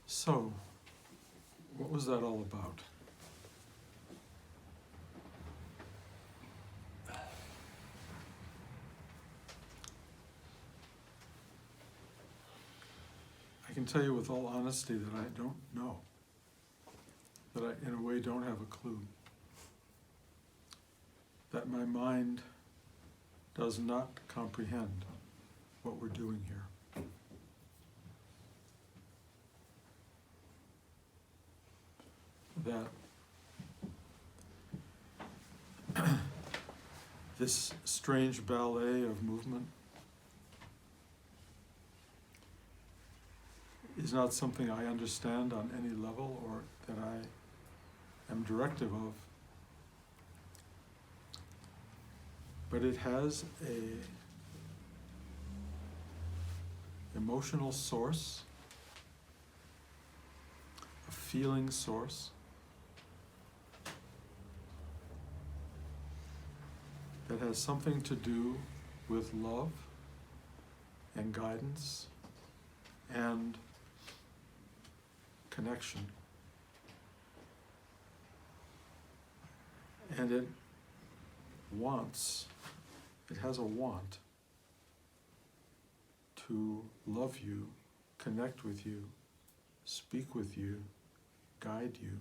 So, what was that all about? I can tell you with all honesty that I don't know, that I, in a way, don't have a clue, that my mind does not comprehend what we're doing here. That this strange ballet of movement is not something I understand on any level or that I am directive of, but it has a emotional source, a feeling source, that has something to do with love and guidance and connection. And it has a want to love you, connect with you, speak with you, guide you,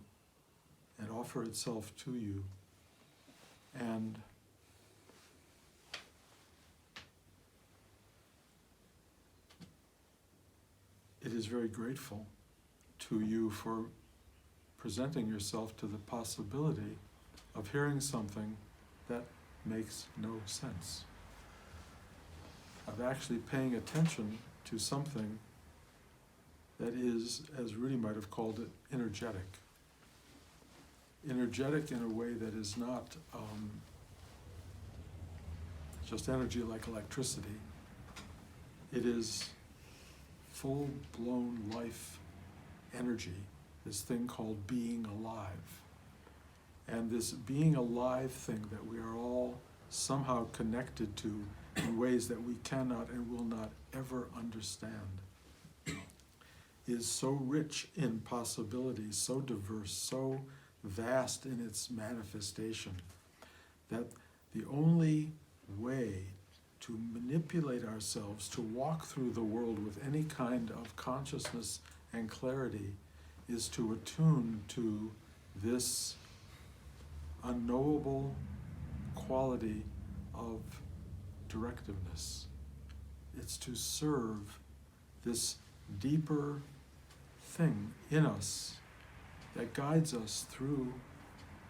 and offer itself to you. And it is very grateful to you for presenting yourself to the possibility of hearing something that makes no sense, of actually paying attention to something that is, as Rudi might have called it, energetic. Energetic in a way that is not just energy like electricity. It is full-blown life energy, this thing called being alive. And this being alive thing that we are all somehow connected to in ways that we cannot and will not ever understand is so rich in possibilities, so diverse, so vast in its manifestation, that the only way to manipulate ourselves, to walk through the world with any kind of consciousness and clarity, is to attune to this unknowable quality of directiveness. It's to serve this deeper thing in us that guides us through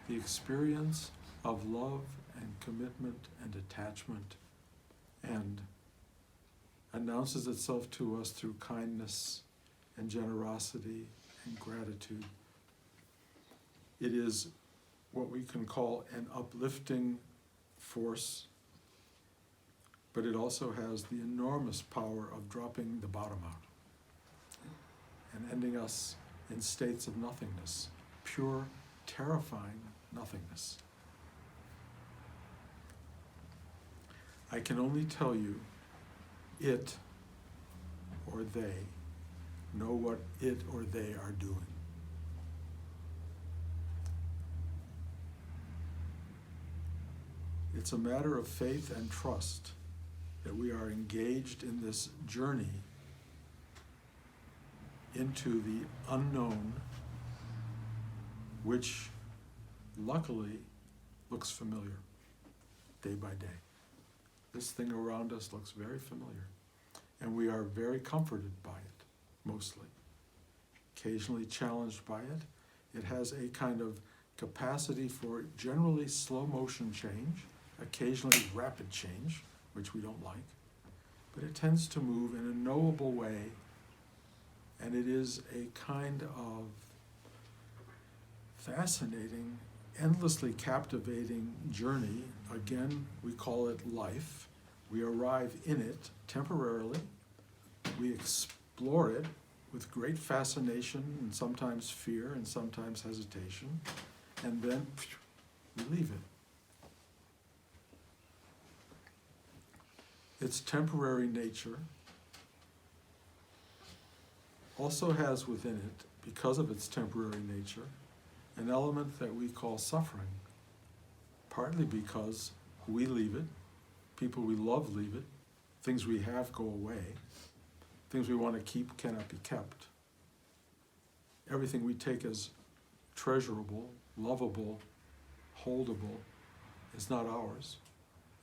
the experience of love and commitment and attachment, and announces itself to us through kindness and generosity and gratitude. It is what we can call an uplifting force, but it also has the enormous power of dropping the bottom out and ending us in states of nothingness, pure, terrifying nothingness. I can only tell you, it or they know what it or they are doing. It's a matter of faith and trust that we are engaged in this journey into the unknown, which luckily looks familiar day by day. This thing around us looks very familiar, and we are very comforted by it, mostly. Occasionally challenged by it. It has a kind of capacity for generally slow motion change, occasionally rapid change, which we don't like, but it tends to move in a knowable way, and it is a kind of fascinating, endlessly captivating journey. Again, we call it life. We arrive in it temporarily. We explore it with great fascination and sometimes fear and sometimes hesitation, and then we leave it. Its temporary nature also has within it, because of its temporary nature, an element that we call suffering, partly because we leave it, people we love leave it, things we have go away, things we want to keep cannot be kept. Everything we take as treasurable, lovable, holdable is not ours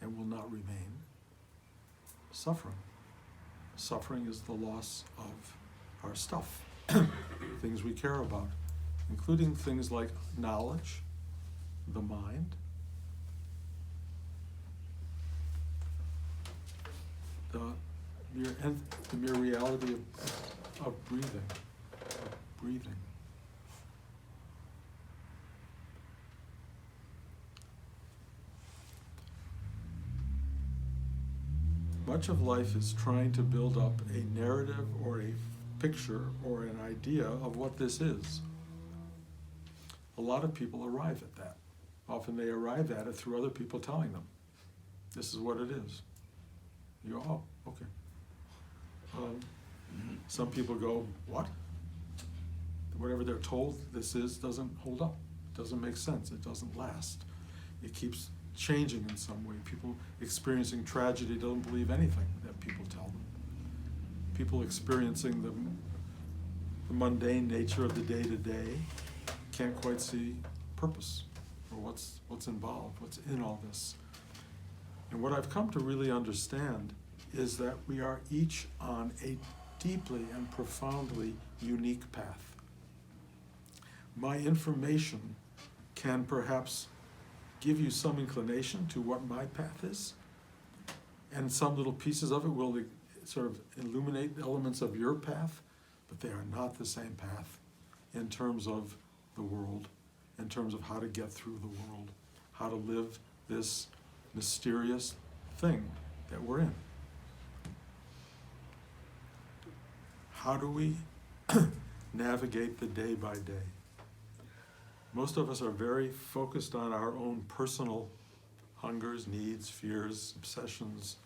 and will not remain. Suffering. Suffering is the loss of our stuff, things we care about, including things like knowledge, the mind, the mere reality of breathing. Much of life is trying to build up a narrative or a picture or an idea of what this is. A lot of people arrive at that. Often they arrive at it through other people telling them, this is what it is. You go, oh, okay. Some people go, what? Whatever they're told this is doesn't hold up. It doesn't make sense. It doesn't last. It keeps changing in some way. People experiencing tragedy don't believe anything that people tell them. People experiencing the mundane nature of the day-to-day can't quite see purpose or what's involved, what's in all this. And what I've come to really understand is that we are each on a deeply and profoundly unique path. My information can perhaps give you some inclination to what my path is, and some little pieces of it will sort of illuminate elements of your path, but they are not the same path in terms of the world, in terms of how to get through the world, how to live this mysterious thing that we're in. How do we navigate the day by day? Most of us are very focused on our own personal hungers, needs, fears, obsessions,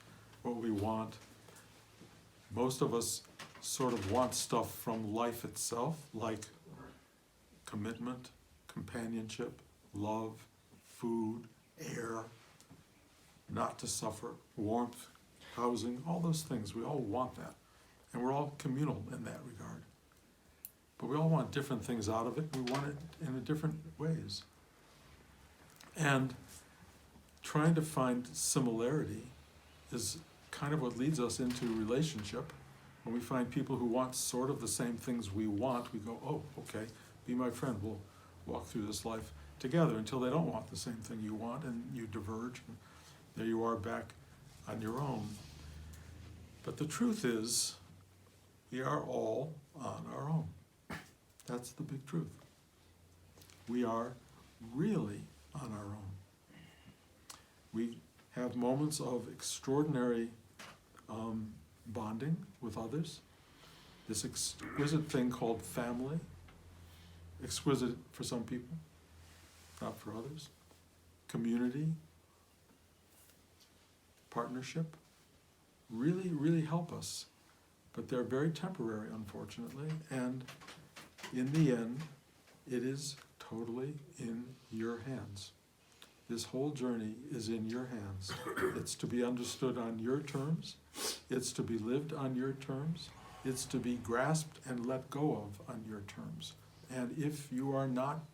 what we want. Most of us sort of want stuff from life itself, like commitment, companionship, love, food, air, not to suffer, warmth, housing, all those things. We all want that. And we're all communal in that regard. But we all want different things out of it. We want it in different ways. And trying to find similarity is kind of what leads us into relationship. When we find people who want sort of the same things we want, we go, oh, okay, be my friend. We'll walk through this life together until they don't want the same thing you want, and you diverge, and there you are back on your own. But the truth is, we are all on our own. That's the big truth. We are really on our own. We have moments of extraordinary bonding with others, this exquisite thing called family, exquisite for some people, not for others, community, partnership, really, really help us. But they're very temporary, unfortunately, and in the end, it is totally in your hands. This whole journey is in your hands. It's to be understood on your terms. It's to be lived on your terms. It's to be grasped and let go of on your terms. And if you are not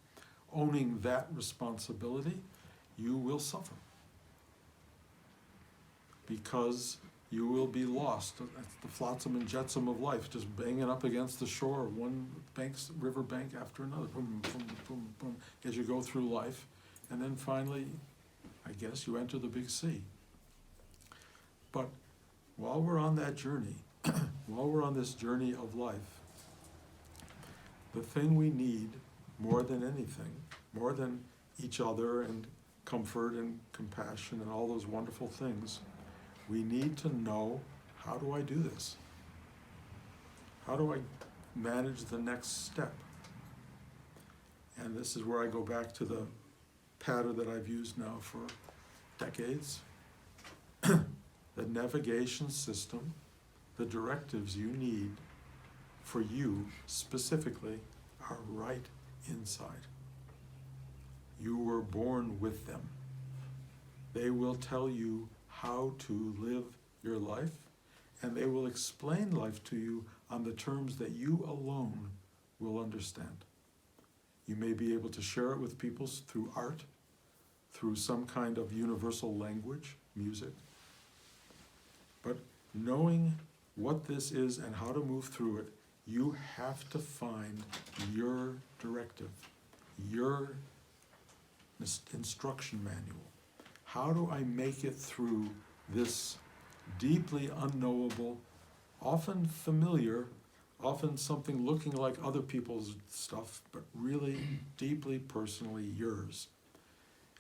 owning that responsibility, you will suffer. Because you will be lost. That's the flotsam and jetsam of life, just banging up against the shore, one river bank after another, boom, boom, boom, boom, as you go through life. And then finally, I guess, you enter the big sea. But while we're on that journey, while we're on this journey of life, the thing we need more than anything, more than each other and comfort and compassion and all those wonderful things, we need to know, how do I do this? How do I manage the next step? And this is where I go back to the pattern that I've used now for decades. The navigation system, the directives you need for you specifically are right inside. You were born with them. They will tell you how to live your life, and they will explain life to you on the terms that you alone will understand. You may be able to share it with people through art, through some kind of universal language, music. But knowing what this is and how to move through it, you have to find your directive, your instruction manual. How do I make it through this deeply unknowable, often familiar, often something looking like other people's stuff, but really deeply personally yours?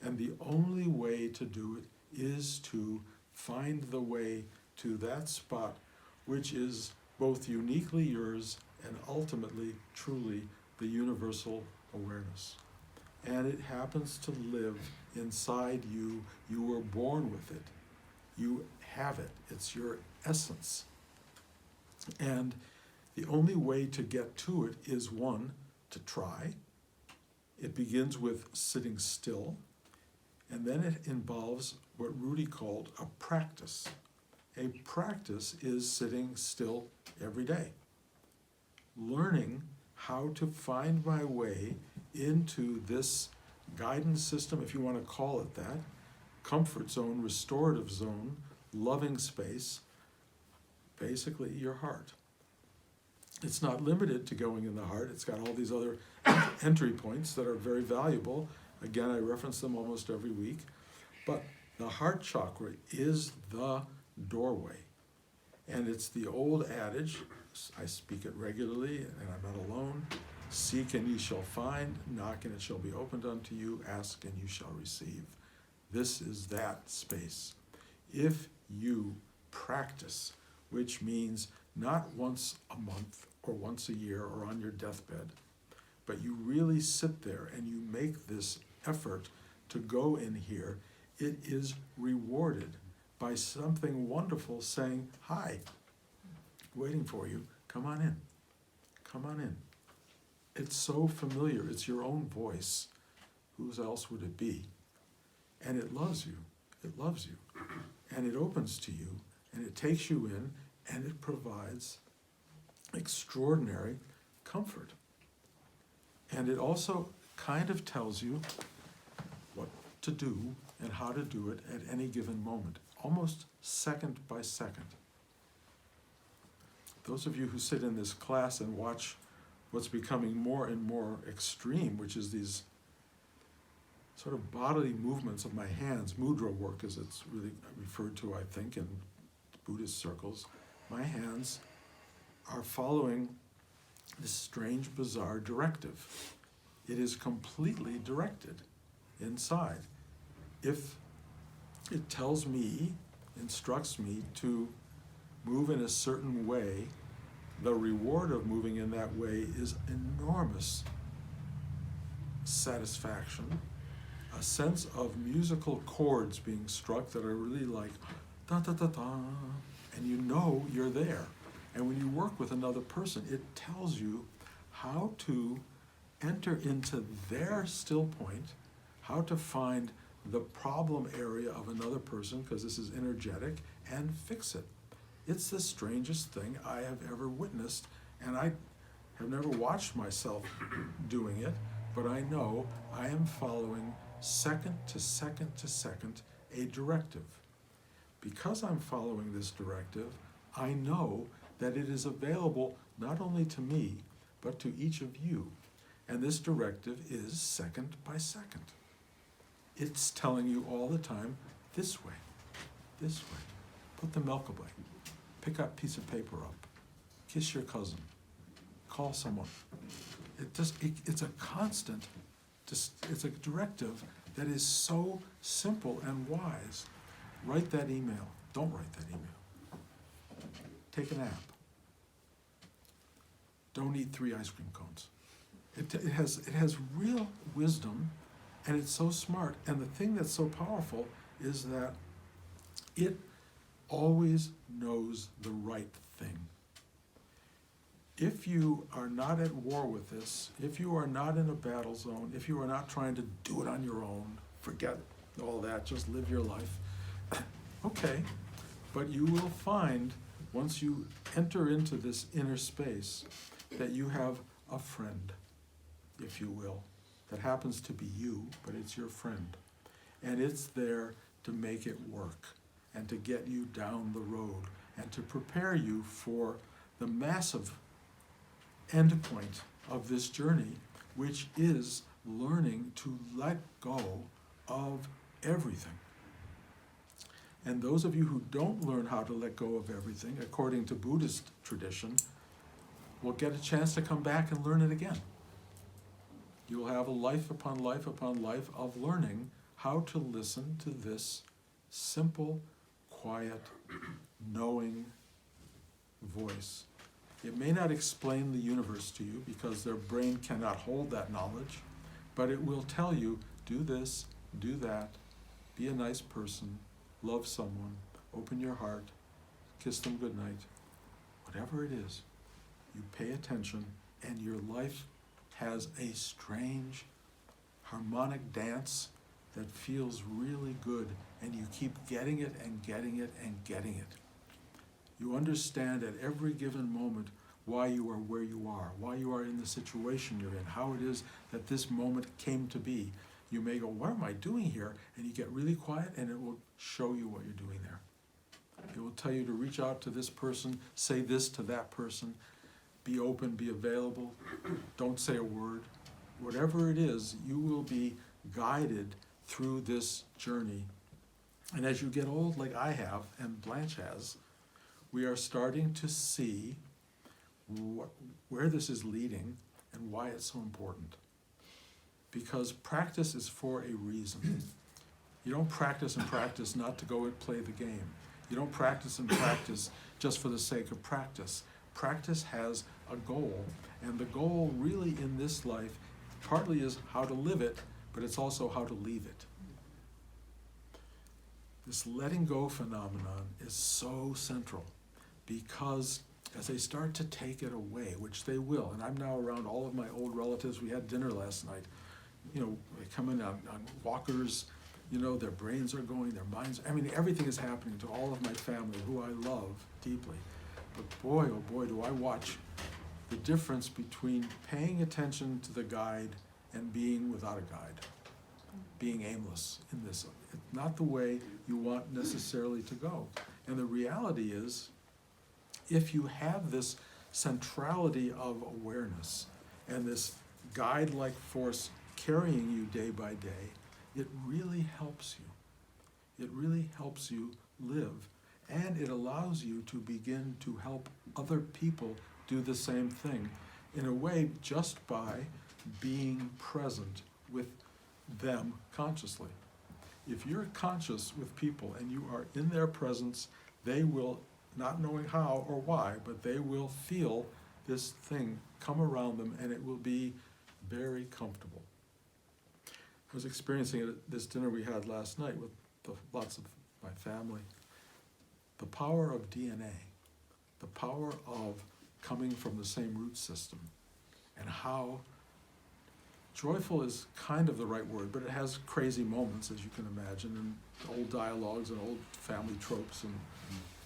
And the only way to do it is to find the way to that spot which is both uniquely yours and ultimately, truly, the universal awareness. And it happens to live inside you. You were born with it. You have it. It's your essence. And the only way to get to it is, one, to try. It begins with sitting still, and then it involves what Rudi called a practice. A practice is sitting still every day, learning how to find my way into this guidance system, if you want to call it that, comfort zone, restorative zone, loving space, basically your heart. It's not limited to going in the heart. It's got all these other entry points that are very valuable. Again, I reference them almost every week. But the heart chakra is the doorway. And it's the old adage, I speak it regularly, and I'm not alone: seek and ye shall find, knock and it shall be opened unto you, ask and you shall receive. This is that space. If you practice, which means not once a month or once a year or on your deathbed, but you really sit there and you make this effort to go in here, it is rewarded by something wonderful saying, hi, waiting for you, come on in, come on in. It's so familiar, it's your own voice. Whose else would it be? And it loves you, and it opens to you, and it takes you in, and it provides extraordinary comfort. And it also kind of tells you what to do and how to do it at any given moment, almost second by second. Those of you who sit in this class and watch what's becoming more and more extreme, which is these sort of bodily movements of my hands, mudra work as it's really referred to, I think, in Buddhist circles, my hands are following this strange, bizarre directive. It is completely directed inside. If it tells me, instructs me to move in a certain way, the reward of moving in that way is enormous satisfaction, a sense of musical chords being struck that are really like da da da da, and you know you're there. And when you work with another person, it tells you how to enter into their still point, how to find the problem area of another person, because this is energetic, and fix it. It's the strangest thing I have ever witnessed, and I have never watched myself doing it, but I know I am following second to second to second a directive. Because I'm following this directive, I know that it is available not only to me, but to each of you. And this directive is second by second. It's telling you all the time, this way, put the milk away, pick up a piece of paper up, kiss your cousin, call someone. It's a constant, it's a directive that is so simple and wise. Write that email. Don't write that email. Take a nap. Don't eat 3 ice cream cones. It has real wisdom, and it's so smart. And the thing that's so powerful is that it always knows the right thing. if you are not at war with this, if you are not in a battle zone, if you are not trying to do it on your own, forget all that, just live your life, okay. But you will find, once you enter into this inner space, that you have a friend, if you will, that happens to be you, but it's your friend. And it's there to make it work and to get you down the road and to prepare you for the massive end point of this journey, which is learning to let go of everything. And those of you who don't learn how to let go of everything, according to Buddhist tradition, will get a chance to come back and learn it again. You will have a life upon life upon life of learning how to listen to this simple, quiet, knowing voice. It may not explain the universe to you because their brain cannot hold that knowledge, but it will tell you, do this, do that, be a nice person, love someone, open your heart, kiss them goodnight. Whatever it is, you pay attention and your life has a strange harmonic dance that feels really good, and you keep getting it and getting it and getting it. You understand at every given moment why you are where you are, why you are in the situation you're in, how it is that this moment came to be. You may go, what am I doing here? And you get really quiet and it will show you what you're doing there. It will tell you to reach out to this person, say this to that person, be open, be available, don't say a word. Whatever it is, you will be guided through this journey. And as you get old, like I have and Blanche has, we are starting to see where this is leading and why it's so important. Because practice is for a reason. You don't practice and practice not to go and play the game. You don't practice and practice just for the sake of practice. Practice has a goal, and the goal really in this life partly is how to live it, but it's also how to leave it. This letting go phenomenon is so central because as they start to take it away, which they will, and I'm now around all of my old relatives. We had dinner last night. You know, they come in on walkers, you know, their brains are going, their minds, I mean, everything is happening to all of my family, who I love deeply. But boy, oh boy, do I watch the difference between paying attention to the guide and being without a guide, being aimless in this. It's not the way you want necessarily to go. And the reality is, if you have this centrality of awareness and this guide-like force carrying you day by day, it really helps you. It really helps you live. And it allows you to begin to help other people do the same thing in a way just by being present with them consciously. If you're conscious with people and you are in their presence, they will, not knowing how or why, but they will feel this thing come around them and it will be very comfortable. I was experiencing it at this dinner we had last night with lots of my family. The power of DNA, the power of coming from the same root system, and how joyful is kind of the right word, but it has crazy moments, as you can imagine, and old dialogues and old family tropes and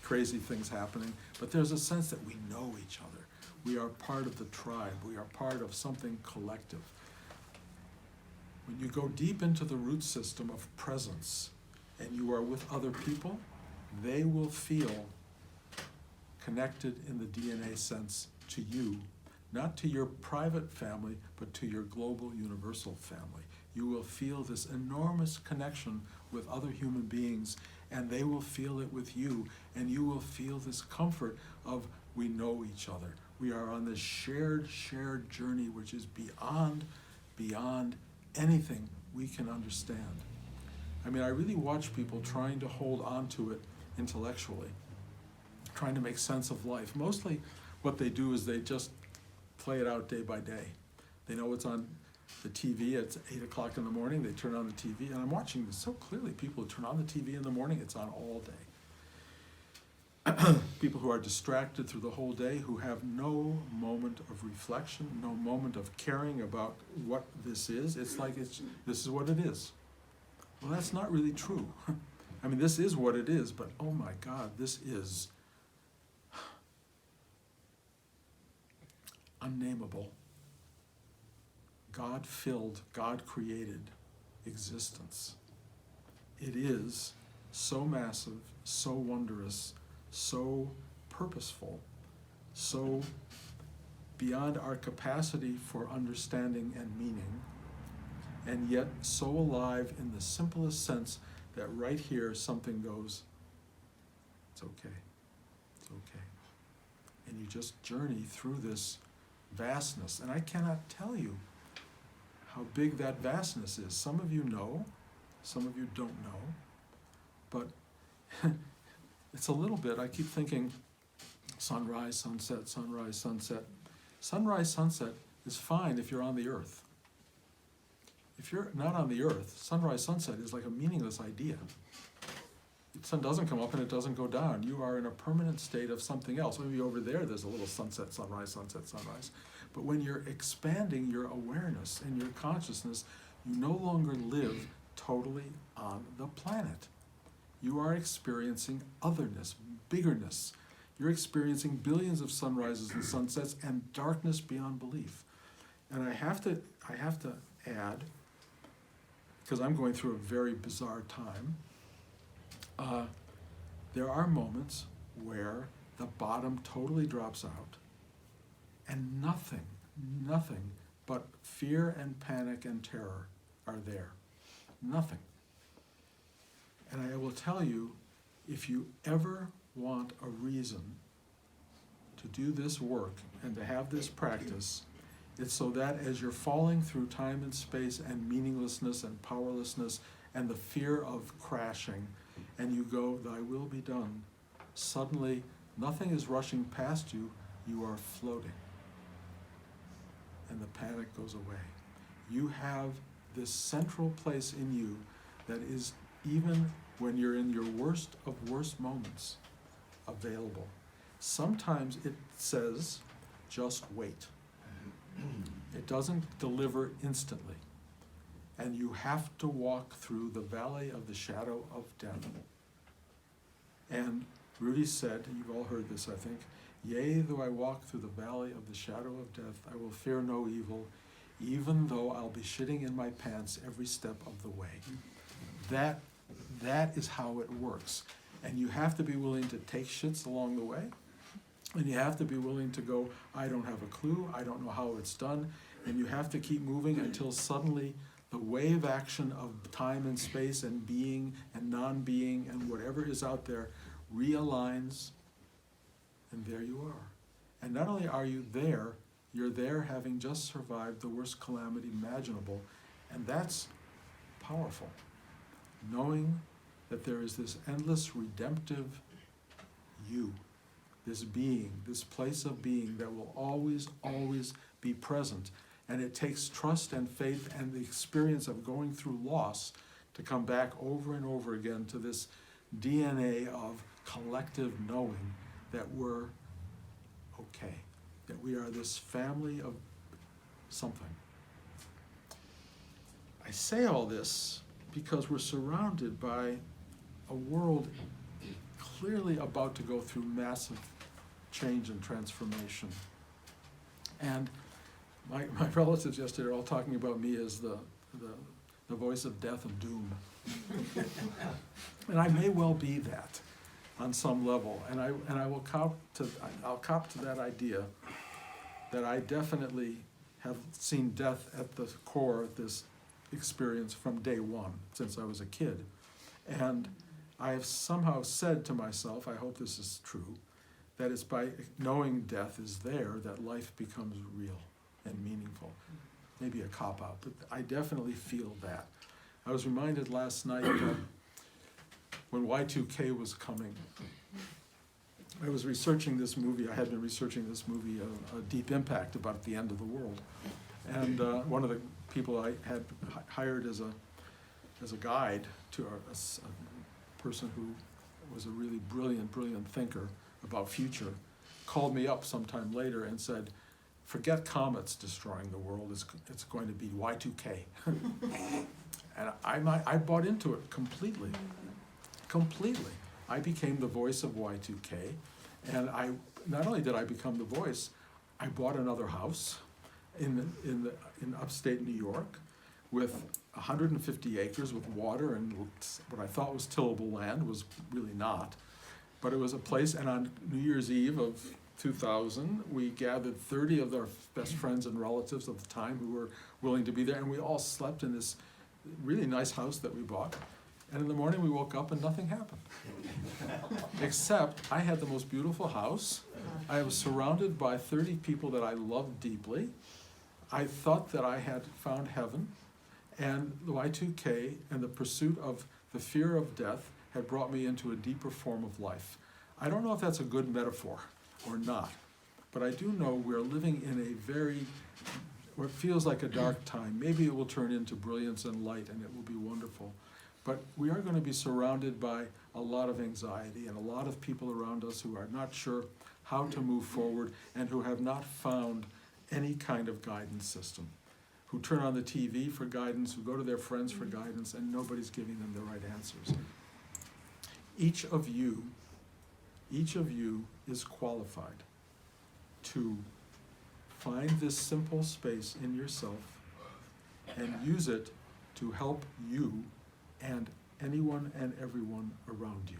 crazy things happening. But there's a sense that we know each other. We are part of the tribe. We are part of something collective. When you go deep into the root system of presence and you are with other people, they will feel connected in the DNA sense to you, not to your private family, but to your global universal family. You will feel this enormous connection with other human beings, and they will feel it with you, and you will feel this comfort of we know each other. We are on this shared journey which is beyond anything we can understand. I mean, I really watch people trying to hold on to it intellectually, trying to make sense of life. Mostly what they do is they just play it out day by day. They know it's on the TV, it's 8 o'clock in the morning, they turn on the TV, and I'm watching this so clearly. People who turn on the TV in the morning, it's on all day. people who are distracted through the whole day, who have no moment of reflection, no moment of caring about what this is. It's like this is what it is. Well, that's not really true. I mean, this is what it is, but oh my God, this is unnameable, God-filled, God-created existence. It is so massive, so wondrous, so purposeful, so beyond our capacity for understanding and meaning, and yet so alive in the simplest sense that right here something goes, it's okay, it's okay. And you just journey through this vastness. And I cannot tell you how big that vastness is. Some of you know, some of you don't know, but it's a little bit, I keep thinking sunrise, sunset, sunrise, sunset. Sunrise, sunset is fine if you're on the earth. If you're not on the earth, sunrise, sunset is like a meaningless idea. The sun doesn't come up and it doesn't go down. You are in a permanent state of something else. Maybe over there's a little sunset, sunrise, sunset, sunrise. But when you're expanding your awareness and your consciousness, you no longer live totally on the planet. You are experiencing otherness, biggerness. You're experiencing billions of sunrises and sunsets and darkness beyond belief. And I have to add, because I'm going through a very bizarre time, there are moments where the bottom totally drops out and nothing but fear and panic and terror are there. Nothing. And I will tell you, if you ever want a reason to do this work and to have this practice, it's so that as you're falling through time and space and meaninglessness and powerlessness and the fear of crashing, and you go, thy will be done, suddenly nothing is rushing past you, you are floating. And the panic goes away. You have this central place in you that is, even when you're in your worst of worst moments, available. Sometimes it says, just wait. It doesn't deliver instantly. And you have to walk through the valley of the shadow of death. And Rudi said, you've all heard this, I think, yea, though I walk through the valley of the shadow of death, I will fear no evil, even though I'll be shitting in my pants every step of the way. That is how it works. And you have to be willing to take shits along the way. And you have to be willing to go, I don't have a clue, I don't know how it's done. And you have to keep moving until suddenly the wave action of time and space and being and non-being and whatever is out there realigns, and there you are. And not only are you there, you're there having just survived the worst calamity imaginable, and that's powerful. Knowing that there is this endless redemptive you, this being, this place of being that will always, always be present. And it takes trust and faith and the experience of going through loss to come back over and over again to this DNA of collective knowing that we're okay, that we are this family of something. I say all this because we're surrounded by a world clearly about to go through massive change and transformation. And my relatives yesterday are all talking about me as the voice of death and doom. And I may well be that on some level. And I will cop to that idea that I definitely have seen death at the core of this experience from day one, since I was a kid. And I have somehow said to myself, I hope this is true, that it's by knowing death is there that life becomes real and meaningful. Maybe a cop-out, but I definitely feel that. I was reminded last night that when Y2K was coming, I was researching this movie. I had been researching this movie, A Deep Impact, about the end of the world. And one of the people I had hired as a guide to a person who was a really brilliant thinker about future, called me up sometime later and said, forget comets destroying the world, it's going to be Y2K. And I bought into it completely. I became the voice of Y2K, and not only did I become the voice, I bought another house in upstate New York with 150 acres with water and what I thought was tillable land, was really not. But it was a place, and on New Year's Eve of 2000, we gathered 30 of our best friends and relatives of the time who were willing to be there, and we all slept in this really nice house that we bought. And in the morning we woke up and nothing happened. Except I had the most beautiful house. I was surrounded by 30 people that I loved deeply. I thought that I had found heaven, and the Y2K and the pursuit of the fear of death had brought me into a deeper form of life. I don't know if that's a good metaphor or not, but I do know we're living in a what feels like a dark time. Maybe it will turn into brilliance and light and it will be wonderful. But we are going to be surrounded by a lot of anxiety and a lot of people around us who are not sure how to move forward and who have not found any kind of guidance system, who turn on the TV for guidance, who go to their friends for guidance, and nobody's giving them the right answers. Each of you is qualified to find this simple space in yourself and use it to help you and anyone and everyone around you.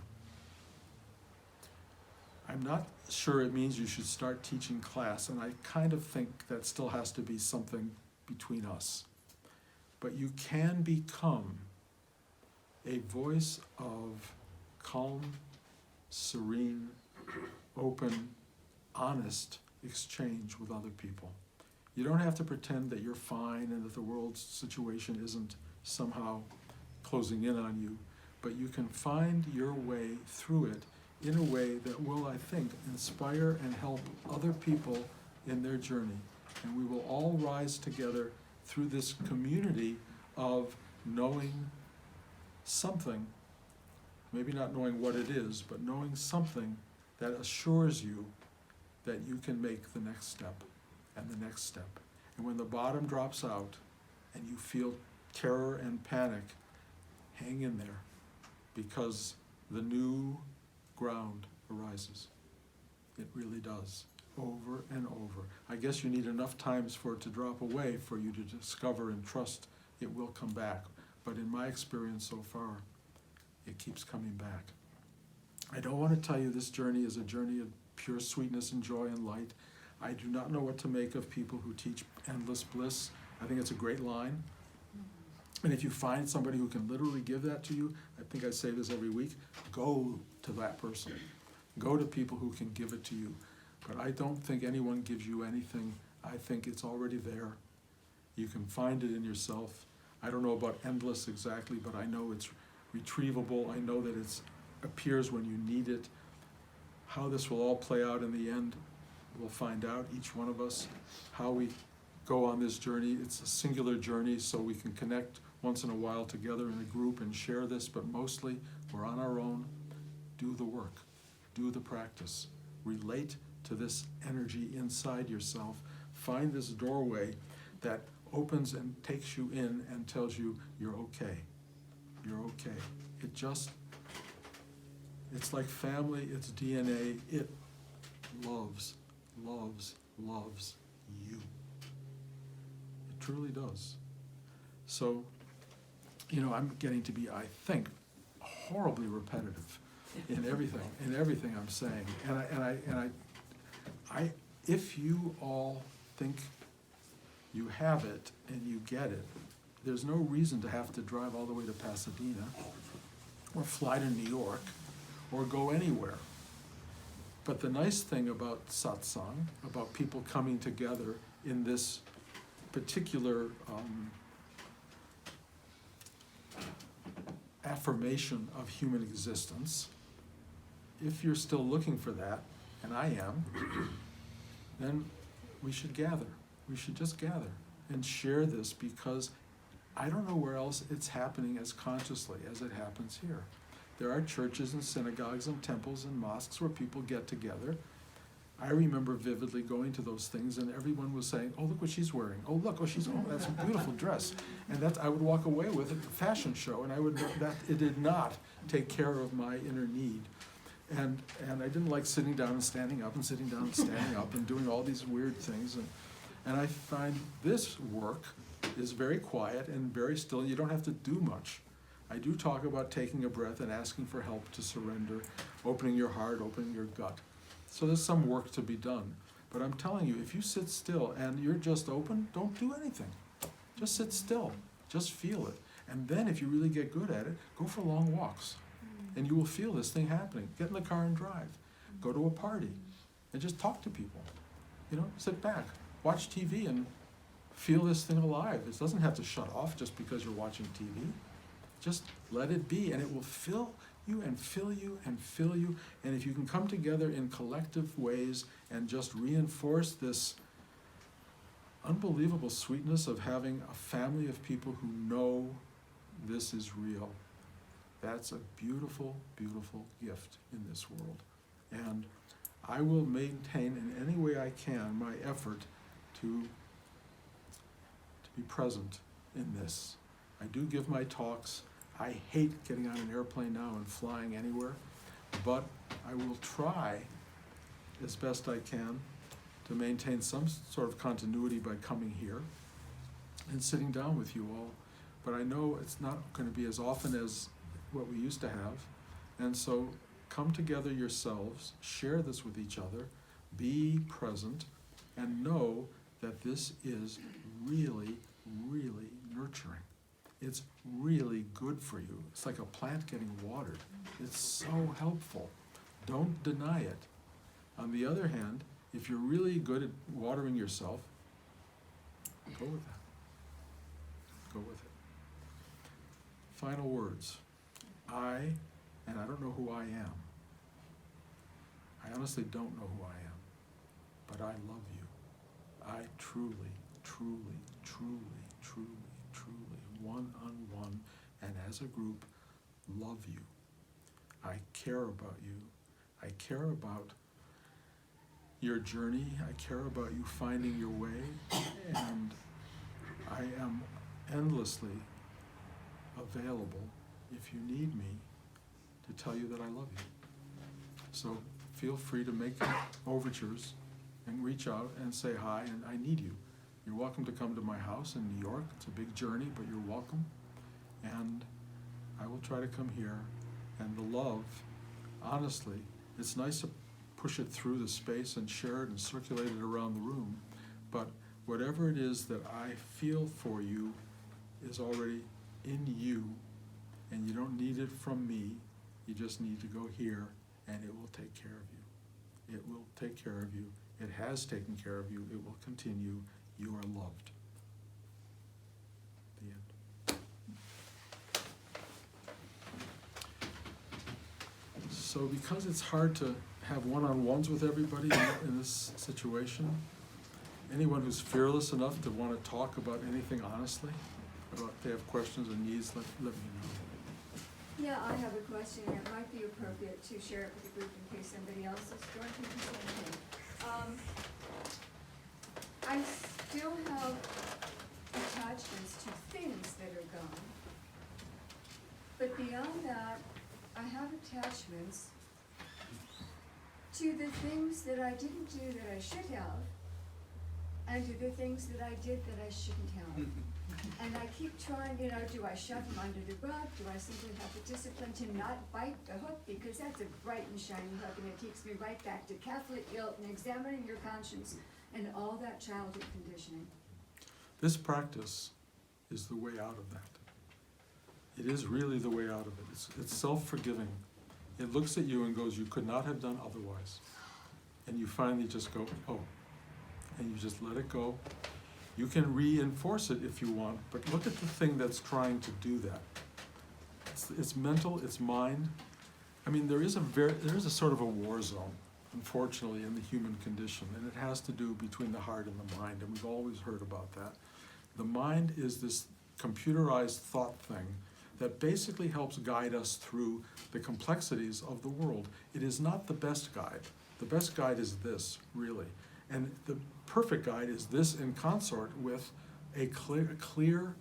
I'm not sure it means you should start teaching class, and I kind of think that still has to be something between us. But you can become a voice of calm, serene, open, honest exchange with other people. You don't have to pretend that you're fine and that the world's situation isn't somehow closing in on you, but you can find your way through it in a way that will, I think, inspire and help other people in their journey. And we will all rise together through this community of knowing something, maybe not knowing what it is, but knowing something that assures you that you can make the next step and the next step. And when the bottom drops out and you feel terror and panic, hang in there, because the new ground arises. It really does, over and over. I guess you need enough times for it to drop away for you to discover and trust it will come back. But in my experience so far, it keeps coming back. I don't want to tell you this journey is a journey of pure sweetness and joy and light. I do not know what to make of people who teach endless bliss. I think it's a great line. And if you find somebody who can literally give that to you, I think I say this every week, go to that person. Go to people who can give it to you. But I don't think anyone gives you anything. I think it's already there. You can find it in yourself. I don't know about endless exactly, but I know it's retrievable. I know that it appears when you need it. How this will all play out in the end, we'll find out, each one of us, how we go on this journey. It's a singular journey, so we can connect once in a while together in a group and share this, but mostly we're on our own. Do the work, do the practice, relate to this energy inside yourself. Find this doorway that opens and takes you in and tells you you're okay. You're okay. It's like family, it's DNA. It loves, loves, loves you. It truly does. So, I'm getting to be, I think, horribly repetitive in everything I'm saying. And I, if you all think you have it and you get it, there's no reason to have to drive all the way to Pasadena or fly to New York or go anywhere. But the nice thing about satsang, about people coming together in this particular affirmation of human existence, if you're still looking for that, and I am, then we should gather. We should just gather and share this, because I don't know where else it's happening as consciously as it happens here. There are churches and synagogues and temples and mosques where people get together. I remember vividly going to those things and everyone was saying, oh, look what she's wearing. Oh, look, that's a beautiful dress. And I would walk away with a fashion show, and it did not take care of my inner need. And I didn't like sitting down and standing up and sitting down and standing up and doing all these weird things. And I find this work is very quiet and very still. You don't have to do much. I do talk about taking a breath and asking for help to surrender, opening your heart, opening your gut. So there's some work to be done. But I'm telling you, if you sit still and you're just open, don't do anything. Just sit still. Just feel it. And then if you really get good at it, go for long walks. And you will feel this thing happening. Get in the car and drive. Go to a party and just talk to people. Sit back, watch TV and feel this thing alive. It doesn't have to shut off just because you're watching TV. Just let it be, and it will fill you and fill you and fill you. And if you can come together in collective ways and just reinforce this unbelievable sweetness of having a family of people who know this is real, that's a beautiful, beautiful gift in this world. And I will maintain in any way I can my effort to be present in this. I do give my talks. I hate getting on an airplane now and flying anywhere, but I will try as best I can to maintain some sort of continuity by coming here and sitting down with you all. But I know it's not going to be as often as what we used to have, and so come together yourselves, share this with each other, be present, and know that this is really, really nurturing. It's really good for you. It's like a plant getting watered. It's so helpful. Don't deny it. On the other hand, if you're really good at watering yourself, go with that. Go with it. Final words. And I don't know who I am. I honestly don't know who I am, but I love you. I truly, truly, truly, truly, truly, one-on-one and as a group, love you. I care about you. I care about your journey. I care about you finding your way, and I am endlessly available if you need me to tell you that I love you. So feel free to make overtures and reach out and say hi, and I need you. You're welcome to come to my house in New York. It's a big journey, but you're welcome. And I will try to come here. And the love, honestly, it's nice to push it through the space and share it and circulate it around the room. But whatever it is that I feel for you is already in you, and you don't need it from me. You just need to go here, and it will take care of you. It will take care of you. It has taken care of you. It will continue. You are loved. The end. So because it's hard to have one-on-ones with everybody in this situation, anyone who's fearless enough to want to talk about anything honestly, about if they have questions or needs, let me know. Yeah, I have a question. It might be appropriate to share it with the group in case somebody else is going through the same thing. I still have attachments to things that are gone. But beyond that, I have attachments to the things that I didn't do that I should have, and to the things that I did that I shouldn't have. And I keep trying, do I shove them under the rug? Do I simply have the discipline to not bite the hook? Because that's a bright and shiny hook, and it takes me right back to Catholic guilt and examining your conscience and all that childhood conditioning. This practice is the way out of that. It is really the way out of it. It's self-forgiving. It looks at you and goes, you could not have done otherwise. And you finally just go, oh, and you just let it go. You can reinforce it if you want, but look at the thing that's trying to do that. It's mental, it's mind. I mean, there is a sort of a war zone, unfortunately, in the human condition, and it has to do between the heart and the mind, and we've always heard about that. The mind is this computerized thought thing that basically helps guide us through the complexities of the world. It is not the best guide. The best guide is this, really. And the perfect guide is this in consort with a clear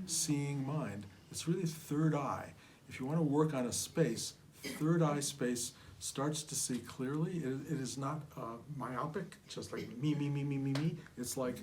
seeing mind. It's really third eye. If you want to work on a space, third eye space starts to see clearly. It is not myopic, just like me, me, me, me, me, me. It's like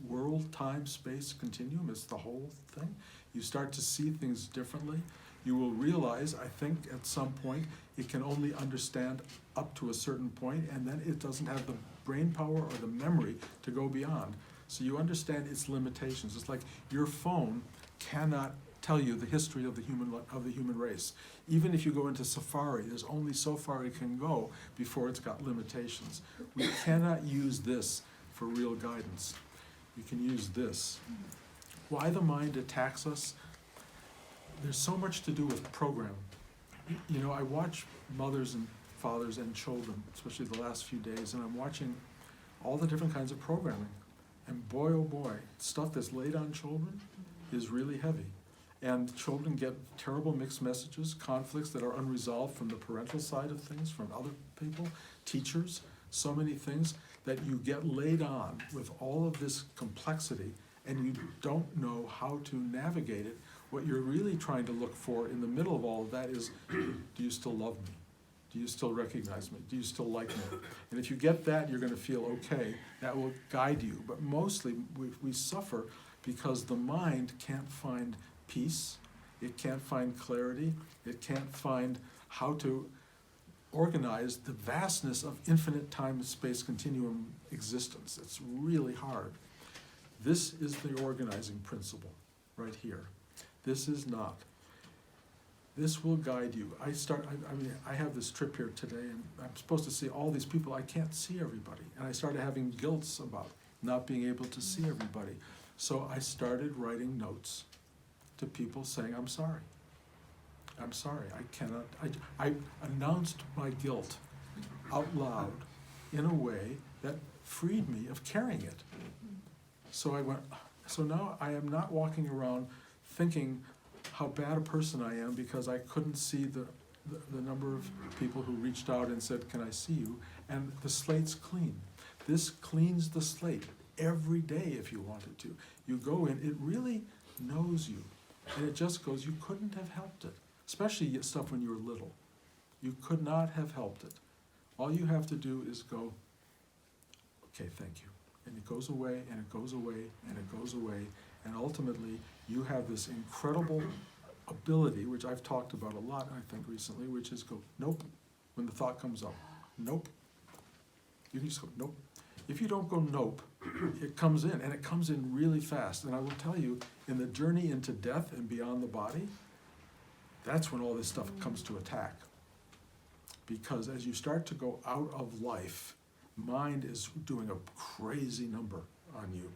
world, time, space, continuum. It's the whole thing. You start to see things differently. You will realize, I think, at some point, it can only understand up to a certain point, and then it doesn't have the brain power or the memory to go beyond. So you understand its limitations. It's like your phone cannot tell you the history of the human race. Even if you go into Safari, there's only so far it can go before it's got limitations. We cannot use this for real guidance. We can use this. Why the mind attacks us? There's so much to do with program. You know, I watch mothers and fathers and children, especially the last few days, and I'm watching all the different kinds of programming. And boy, oh boy, stuff that's laid on children is really heavy. And children get terrible mixed messages, conflicts that are unresolved from the parental side of things, from other people, teachers, so many things that you get laid on with all of this complexity, and you don't know how to navigate it. What you're really trying to look for in the middle of all of that is, do you still love me? Do you still recognize me? Do you still like me? And if you get that, you're going to feel okay. That will guide you. But mostly we suffer because the mind can't find peace. It can't find clarity. It can't find how to organize the vastness of infinite time and space continuum existence. It's really hard. This is the organizing principle right here. This is not. This will guide you. I have this trip here today, and I'm supposed to see all these people. I can't see everybody. And I started having guilts about not being able to see everybody. So I started writing notes to people saying, I'm sorry. I'm sorry, I cannot. I announced my guilt out loud in a way that freed me of carrying it. So now I am not walking around thinking how bad a person I am because I couldn't see the number of people who reached out and said, can I see you? And the slate's clean. This cleans the slate every day if you wanted to. You go in, it really knows you. And it just goes, you couldn't have helped it. Especially stuff when you were little. You could not have helped it. All you have to do is go, okay, thank you. And it goes away, and it goes away, and it goes away. And ultimately, you have this incredible ability, which I've talked about a lot, I think, recently, which is go, nope, when the thought comes up. Nope. You can just go, nope. If you don't go nope, it comes in, and it comes in really fast. And I will tell you, in the journey into death and beyond the body, that's when all this stuff comes to attack. Because as you start to go out of life, mind is doing a crazy number on you.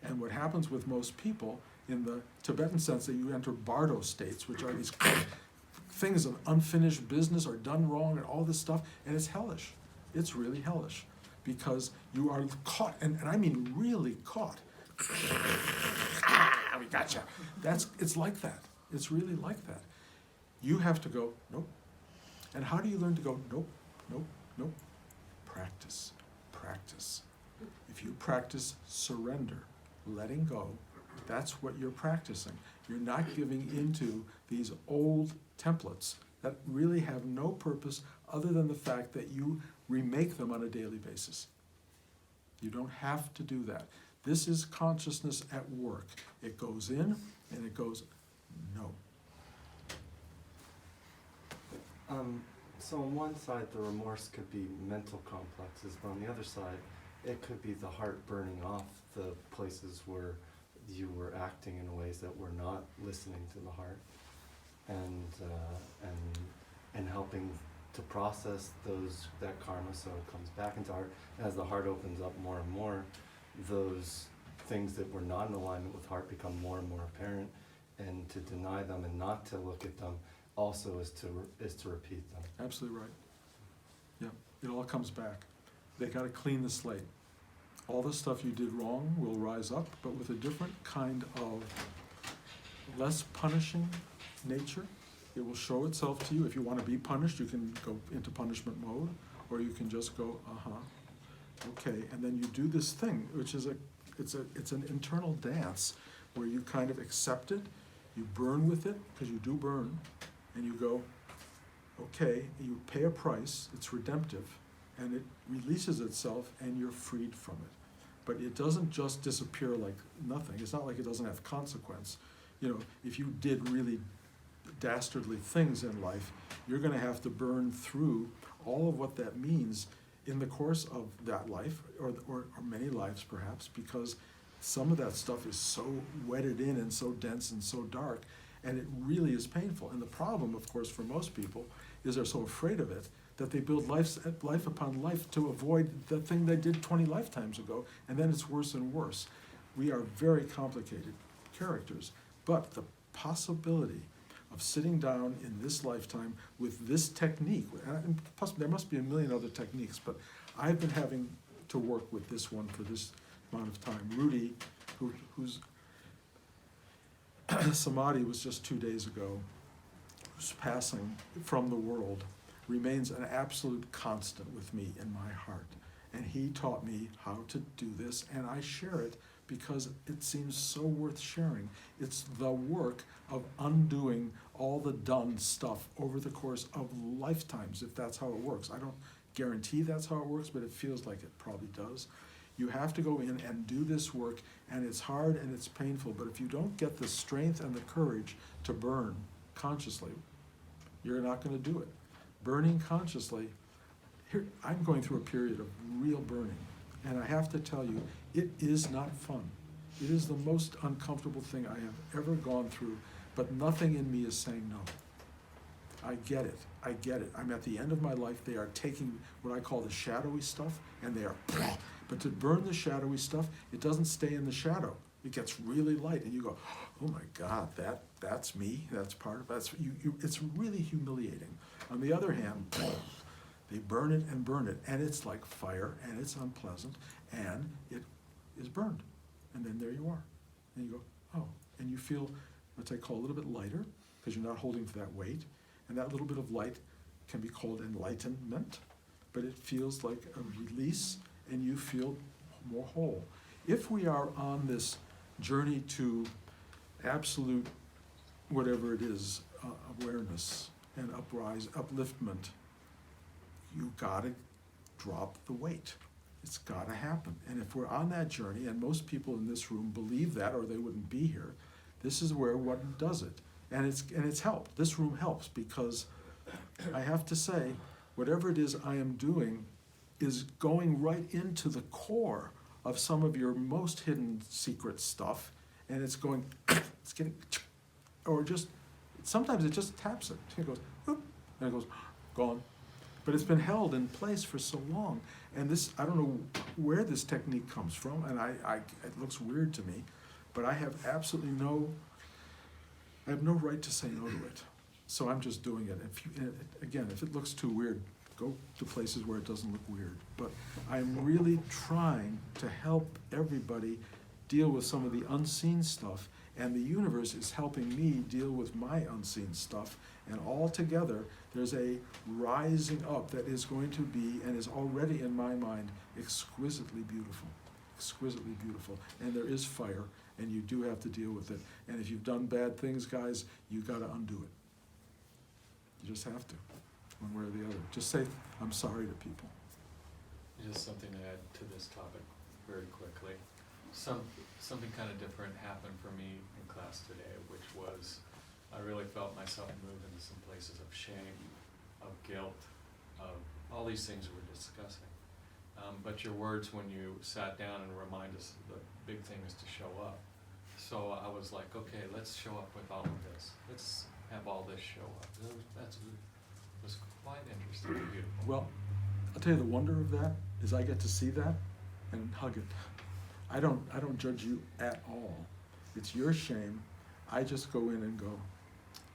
And what happens with most people, in the Tibetan sense, that you enter bardo states, which are these things of unfinished business or done wrong and all this stuff, and it's hellish. It's really hellish. Because you are caught, and I mean really caught. We gotcha. It's like that. It's really like that. You have to go, nope. And how do you learn to go, nope, nope, nope? Practice, practice. If you practice surrender, letting go, that's what you're practicing. You're not giving into these old templates that really have no purpose other than the fact that you remake them on a daily basis. You don't have to do that. This is consciousness at work. It goes in and it goes, no. So on one side, the remorse could be mental complexes, but on the other side, it could be the heart burning off the places where you were acting in ways that were not listening to the heart, and helping to process that karma so it comes back into heart. As the heart opens up more and more, those things that were not in alignment with heart become more and more apparent, and to deny them and not to look at them also is to repeat them. Absolutely right. Yeah, it all comes back. They got to clean the slate. All the stuff you did wrong will rise up, but with a different kind of less punishing, nature. It will show itself to you. If you want to be punished, you can go into punishment mode, or you can just go, okay, and then you do this thing, which is it's an internal dance where you kind of accept it, you burn with it, because you do burn, and you go, okay, you pay a price, it's redemptive, and it releases itself, and you're freed from it. But it doesn't just disappear like nothing. It's not like it doesn't have consequence. You know, if you did really dastardly things in life, you're gonna have to burn through all of what that means in the course of that life, or many lives perhaps, because some of that stuff is so wedded in and so dense and so dark, and it really is painful. And the problem, of course, for most people is they're so afraid of it that they build life upon life to avoid the thing they did 20 lifetimes ago, and then it's worse and worse. We are very complicated characters, but the possibility of sitting down in this lifetime with this technique, and plus there must be a million other techniques, but I've been having to work with this one for this amount of time. Rudi, whose samadhi was just 2 days ago, who's passing from the world, remains an absolute constant with me in my heart. And he taught me how to do this, and I share it because it seems so worth sharing. It's the work of undoing all the done stuff over the course of lifetimes, if that's how it works. I don't guarantee that's how it works, but it feels like it probably does. You have to go in and do this work, and it's hard and it's painful, but if you don't get the strength and the courage to burn consciously, you're not going to do it. Burning consciously, here, I'm going through a period of real burning, and I have to tell you, it is not fun. It is the most uncomfortable thing I have ever gone through, but nothing in me is saying no. I get it. I'm at the end of my life. They are taking what I call the shadowy stuff, and they are, but to burn the shadowy stuff, it doesn't stay in the shadow. It gets really light, and you go, oh my God, that's me. That's part of it. It's really humiliating. On the other hand, they burn it, and it's like fire, and it's unpleasant, and it is burned. And then there you are. And you go, oh, and you feel what I call a little bit lighter, because you're not holding for that weight. And that little bit of light can be called enlightenment, but it feels like a release, and you feel more whole. If we are on this journey to absolute, whatever it is, awareness and upliftment, you gotta drop the weight. It's gotta happen. And if we're on that journey, and most people in this room believe that, or they wouldn't be here, this is where one does it. And it's helped. This room helps, because I have to say, whatever it is I am doing is going right into the core of some of your most hidden secret stuff, and it's going, it's getting, or just, sometimes it just taps it. It goes, whoop, and it goes, gone. But it's been held in place for so long, and this, I don't know where this technique comes from, and it looks weird to me, but I have absolutely no right to say no to it. So I'm just doing it. Again, if it looks too weird, go to places where it doesn't look weird. But I'm really trying to help everybody deal with some of the unseen stuff, and the universe is helping me deal with my unseen stuff, and all together there's a rising up that is going to be, and is already in my mind, exquisitely beautiful. Exquisitely beautiful. And there is fire, and you do have to deal with it. And if you've done bad things, guys, you gotta undo it. You just have to, one way or the other. Just say, I'm sorry to people. Just something to add to this topic very quickly. Something kind of different happened for me in class today, which was I really felt myself move into some places of shame, of guilt, of all these things we're discussing. But your words when you sat down and remind us the big thing is to show up. So I was like, okay, let's show up with all of this. Let's have all this show up. It was quite interesting and beautiful. Well, I'll tell you the wonder of that is I get to see that and hug it. I don't judge you at all. It's your shame. I just go in and go,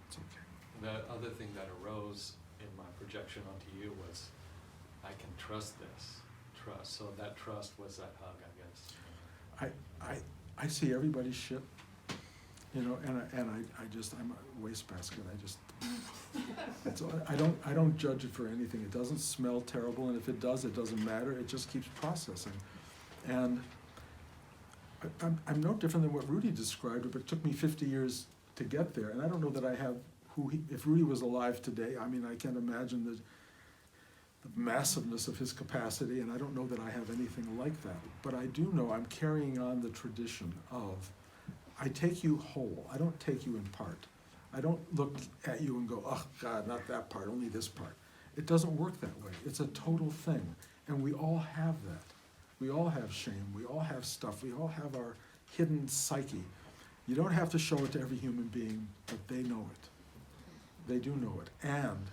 it's okay. The other thing that arose in my projection onto you was, I can trust this. Trust. So that trust was that hug, I guess. I see everybody's shit, You know, I'm a wastebasket. I don't judge it for anything. It doesn't smell terrible, and if it does, it doesn't matter. It just keeps processing. And I'm no different than what Rudi described, but it took me 50 years to get there. And I don't know that I have if Rudi was alive today, I mean, I can't imagine the massiveness of his capacity, and I don't know that I have anything like that. But I do know I'm carrying on the tradition of, I take you whole. I don't take you in part. I don't look at you and go, oh God, not that part, only this part. It doesn't work that way. It's a total thing. And we all have that. We all have shame. We all have stuff. We all have our hidden psyche. You don't have to show it to every human being, but they know it. They do know it. And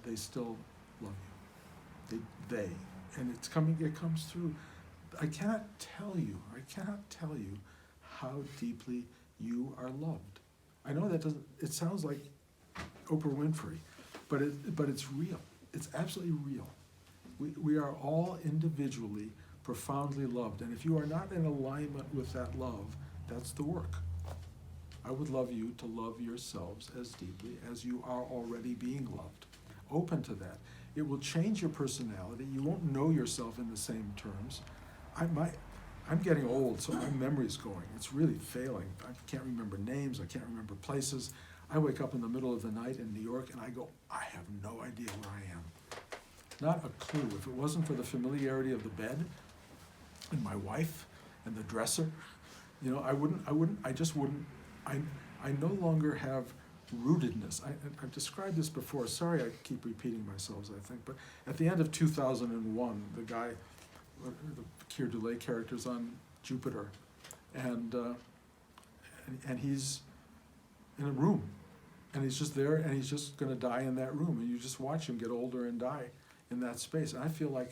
they still love you. And it comes through. I cannot tell you how deeply you are loved. I know it sounds like Oprah Winfrey, but it's real. It's absolutely real. We are all individually profoundly loved, and if you are not in alignment with that love, that's the work. I would love you to love yourselves as deeply as you are already being loved. Open to that. It will change your personality. You won't know yourself in the same terms. I'm getting old, so my memory's going. It's really failing. I can't remember names. I can't remember places. I wake up in the middle of the night in New York and I go, I have no idea where I am. Not a clue. If it wasn't for the familiarity of the bed and my wife and the dresser, you know, I no longer have rootedness. I've described this before. Sorry I keep repeating myself, I think, but at the end of 2001, the guy, the Keir Dullea character's on Jupiter, and he's in a room, and he's just there, and he's just going to die in that room, and you just watch him get older and die in that space. And I feel like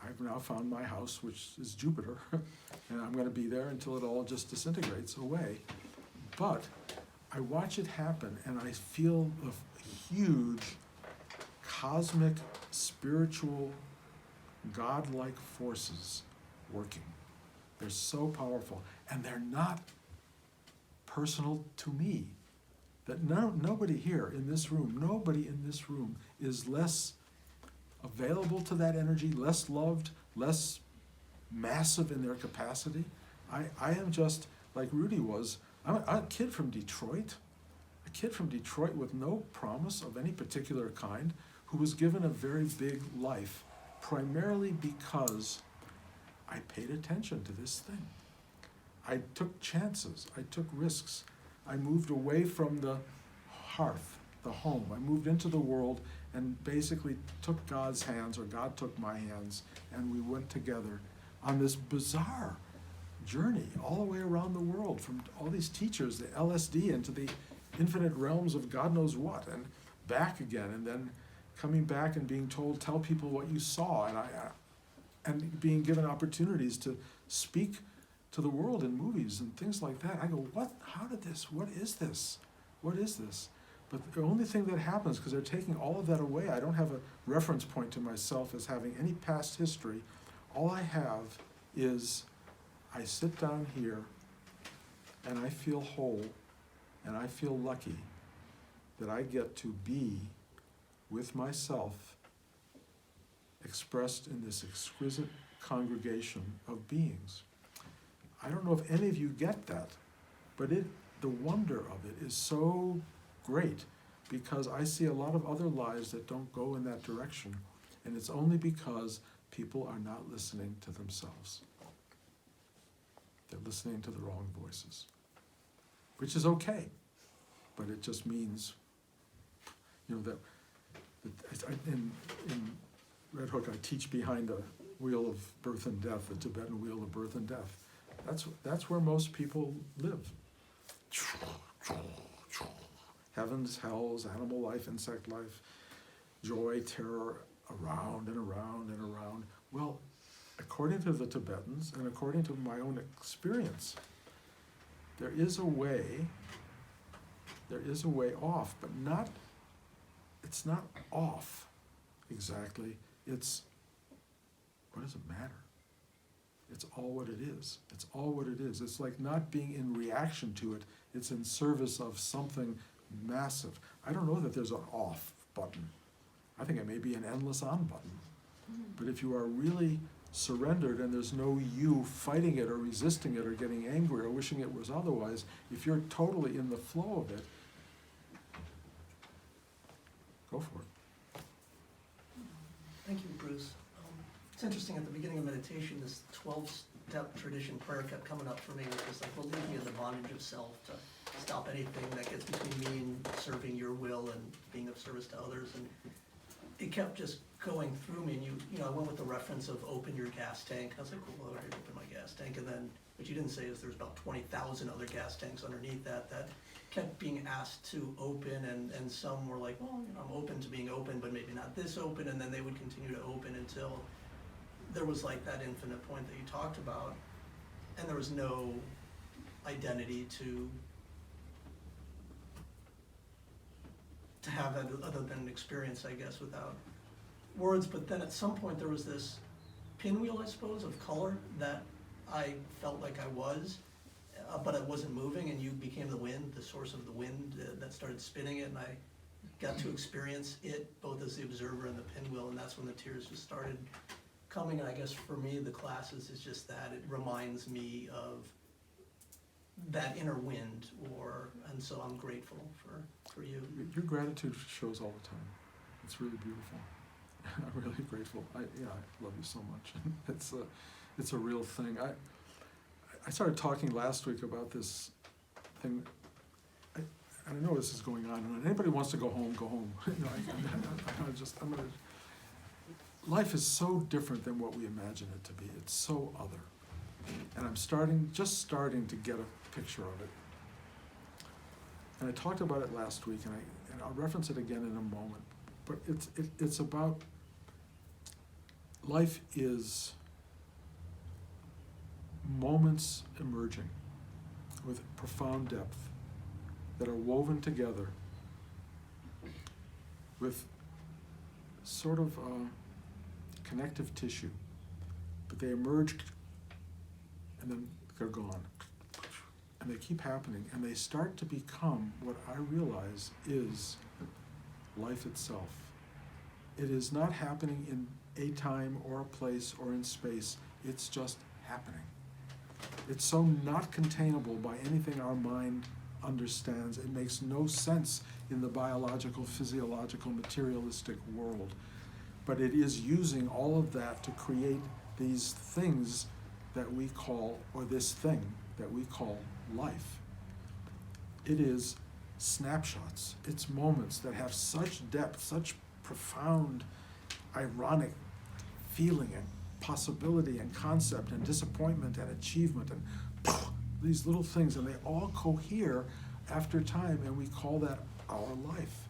I've now found my house, which is Jupiter, and I'm going to be there until it all just disintegrates away. But I watch it happen, and I feel the huge cosmic, spiritual, godlike forces working. They're so powerful, and they're not personal to me. That nobody here in this room, nobody in this room is less available to that energy, less loved, less massive in their capacity. I am just like Rudi was. I'm a kid from Detroit, with no promise of any particular kind, who was given a very big life, primarily because I paid attention to this thing. I took chances, I took risks. I moved away from the hearth, the home. I moved into the world and basically took God's hands, or God took my hands, and we went together on this bizarre journey all the way around the world, from all these teachers, the LSD, into the infinite realms of God knows what, and back again, and then coming back and being told, tell people what you saw, and being given opportunities to speak to the world in movies and things like that. I go, what is this? But the only thing that happens, because they're taking all of that away, I don't have a reference point to myself as having any past history. All I have is, I sit down here and I feel whole, and I feel lucky that I get to be with myself, expressed in this exquisite congregation of beings. I don't know if any of you get that, but the wonder of it is so great, because I see a lot of other lives that don't go in that direction, and it's only because people are not listening to themselves. They're listening to the wrong voices, which is okay, but it just means, that in Red Hook, I teach behind the wheel of birth and death, the Tibetan wheel of birth and death. That's where most people live. Heavens, hells, animal life, insect life, joy, terror, around and around and around. Well, according to the Tibetans, and according to my own experience, there is a way off, but it's not off exactly. It's, what does it matter? It's all what it is. It's all what it is. It's like not being in reaction to it. It's in service of something massive. I don't know that there's an off button. I think it may be an endless on button. But if you are really surrendered and there's no you fighting it or resisting it or getting angry or wishing it was otherwise, if you're totally in the flow of it, go for it. Thank you, Bruce. It's interesting, at the beginning of meditation, this 12-step tradition prayer kept coming up for me, which was like, well, leave me in the bondage of self to stop anything that gets between me and serving your will and being of service to others. And it kept just going through me, and you know, I went with the reference of open your gas tank. I was like, well, I already opened my gas tank, and then what you didn't say is there's about 20,000 other gas tanks underneath that kept being asked to open, and some were like, well, you know, I'm open to being open, but maybe not this open, and then they would continue to open until there was like that infinite point that you talked about, and there was no identity to have that other than an experience, I guess, without words. But then at some point there was this pinwheel, I suppose, of color that I felt like I was, but I wasn't moving, and you became the wind, the source of the wind that started spinning it, and I got to experience it both as the observer and the pinwheel, and that's when the tears just started coming. And I guess for me, the classes is just that. It reminds me of that inner wind, and so I'm grateful for you. Your gratitude shows all the time. It's really beautiful. I'm really grateful. I love you so much. It's a real thing. I started talking last week about this thing. I know this is going on, and when anybody wants to go home, go home. I'm gonna. Life is so different than what we imagine it to be. It's so other, and I'm just starting to get a picture of it. And I talked about it last week, and I'll reference it again in a moment. But it's about life is moments emerging with profound depth that are woven together with sort of connective tissue, but they emerge and then they're gone. And they keep happening, and they start to become what I realize is life itself. It is not happening in a time or a place or in space. It's just happening. It's so not containable by anything our mind understands. It makes no sense in the biological, physiological, materialistic world. But it is using all of that to create these things that we call, or this thing that we call life. It is snapshots. It's moments that have such depth, such profound, ironic feeling and possibility and concept and disappointment and achievement and these little things, and they all cohere after time, and we call that our life.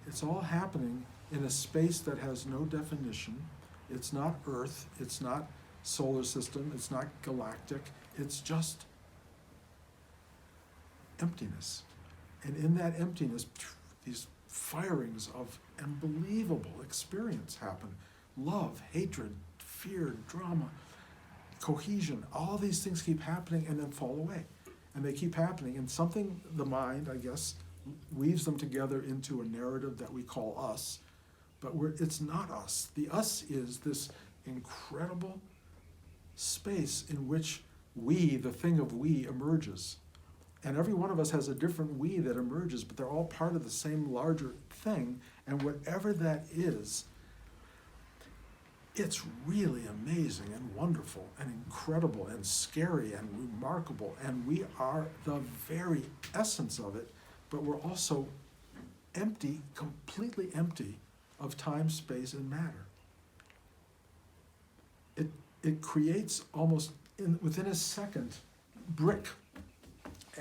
It's all happening in a space that has no definition. It's not Earth, it's not solar system, it's not galactic, it's just emptiness. And in that emptiness, these firings of unbelievable experience happen. Love, hatred, fear, drama, cohesion, all these things keep happening and then fall away. And they keep happening, and something, the mind, I guess, weaves them together into a narrative that we call us, but it's not us. The us is this incredible space in which we, the thing of we, emerges. And every one of us has a different we that emerges, but they're all part of the same larger thing, and whatever that is, it's really amazing and wonderful and incredible and scary and remarkable, and we are the very essence of it, but we're also empty, completely empty of time, space, and matter. It creates almost within a second brick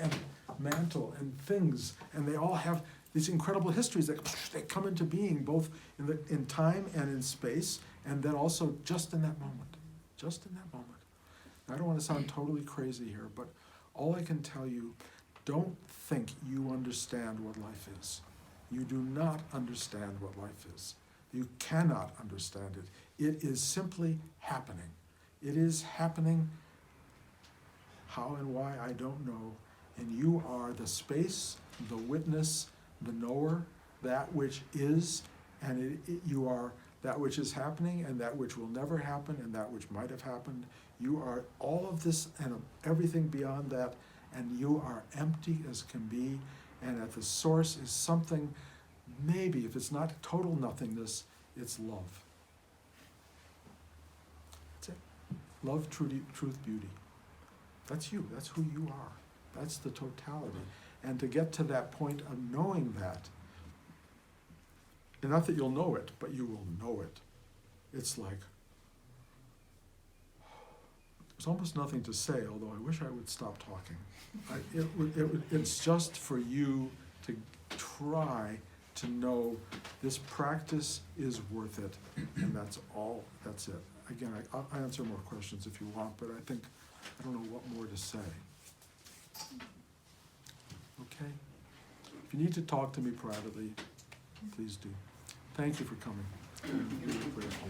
and mantle and things, and they all have these incredible histories that they come into being both in time and in space, and then also just in that moment. Just in that moment. I don't want to sound totally crazy here, but all I can tell you, don't think you understand what life is. You do not understand what life is. You cannot understand it. It is simply happening. It is happening. How and why, I don't know. And you are the space, the witness, the knower, that which is, and you are that which is happening and that which will never happen and that which might have happened. You are all of this and everything beyond that, and you are empty as can be, and at the source is something, maybe if it's not total nothingness, it's love. That's it. Love, truth, beauty. That's you, that's who you are. That's the totality. And to get to that point of knowing that, and not that you'll know it, but you will know it. It's like, there's almost nothing to say, although I wish I would stop talking. It's just for you to try to know this practice is worth it, and that's all, that's it. Again, I'll answer more questions if you want, but I think, I don't know what more to say. Okay? If you need to talk to me privately, please do. Thank you for coming. Really grateful.